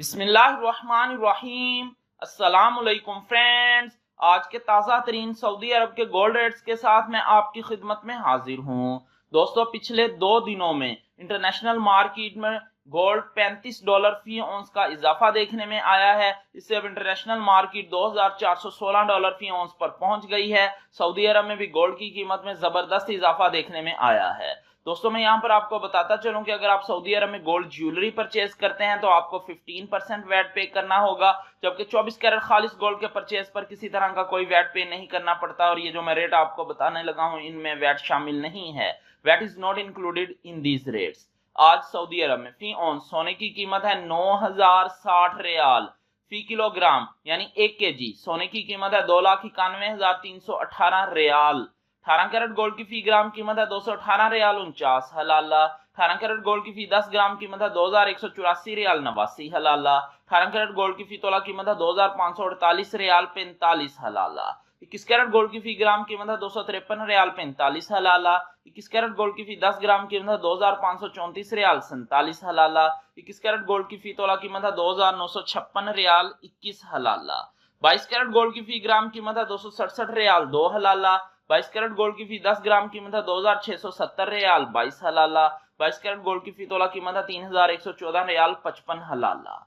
बिस्मिल्लाहिर्रहमानिर्रहीम। अस्सलामुअलैकुम फ्रेंड्स, आज के ताज़ा तरीन सऊदी अरब के गोल्ड रेट्स के साथ मैं आपकी खिदमत में हाजिर हूँ। दोस्तों, पिछले 2 दिनों में इंटरनेशनल मार्केट में गोल्ड $35 फी औंस का इजाफा देखने में आया है। इससे अब इंटरनेशनल मार्केट $2416 फी औंस पर पहुंच गई है। सऊदी अरब में भी गोल्ड की कीमत में जबरदस्त इजाफा देखने में आया है। दोस्तों, मैं यहाँ पर आपको बताता चलूं कि अगर आप सऊदी अरब में गोल्ड ज्वेलरी परचेज करते हैं तो आपको 15% वैट पे करना होगा, जबकि 24 कैरेट खालिस गोल्ड के परचेज पर किसी तरह का कोई वैट पे नहीं करना पड़ता। और ये जो मैं रेट आपको बताने लगा हूँ, इनमें वैट शामिल नहीं है। VAT is not included in these rates. आज सऊदी अरब में फी औंस सोने की कीमत है 9060 रियाल फी किलोग्राम, यानी 1 kg सोने की कीमत है 2,91,318 रियाल। 18 कैरेट गोल्ड की फी ग्राम कीमत है 218 रियाल 49 हलाला। 18 कैरेट गोल्ड की फी 10 ग्राम कीमत है 2184 रियाल 89 हलाला। 18 कैरेट गोल्ड की फी तोला कीमत है 2548 रियाल 45 हलाला। 21 कैरेट गोल्ड की फी ग्राम कीमत है 253 रियाल 45 हलाला। 21 कैरेट गोल्ड की फी 10 ग्राम कीमत है 2534 रियाल 47 हलाला। 21 कैरेट गोल्ड की फी तोला कीमत है 2956 रियाल 21 हलाला। 22 कैरेट गोल्ड की फी ग्राम कीमत है 267 रियाल 2 हलाला। 22 कैरेट गोल्ड की फी 10 ग्राम कीमत है 2670 रियाल 22 हलाला। 22 कैरेट गोल्ड की फी तोला कीमत है 3114 रियाल 55 हलाला।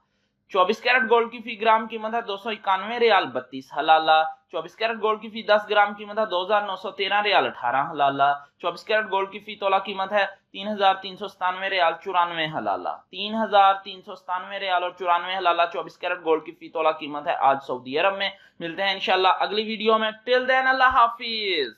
24 कैरेट गोल्ड की फी ग्राम कीमत है 291 रियाल 32 हलाला। 24 कैरेट गोल्ड की फी 10 ग्राम कीमत है 2913 रियाल 18 हलाला। 24 कैरेट गोल्ड की फी तोला कीमत है 3397 रियाल 94 हलाला। 3397 रियाल और 94 हलाला 24 कैरेट गोल्ड की फी तोला कीमत है आज सऊदी अरब में। मिलते हैं इंशाल्लाह अगली वीडियो में। टिल देन अल्लाह हाफिज।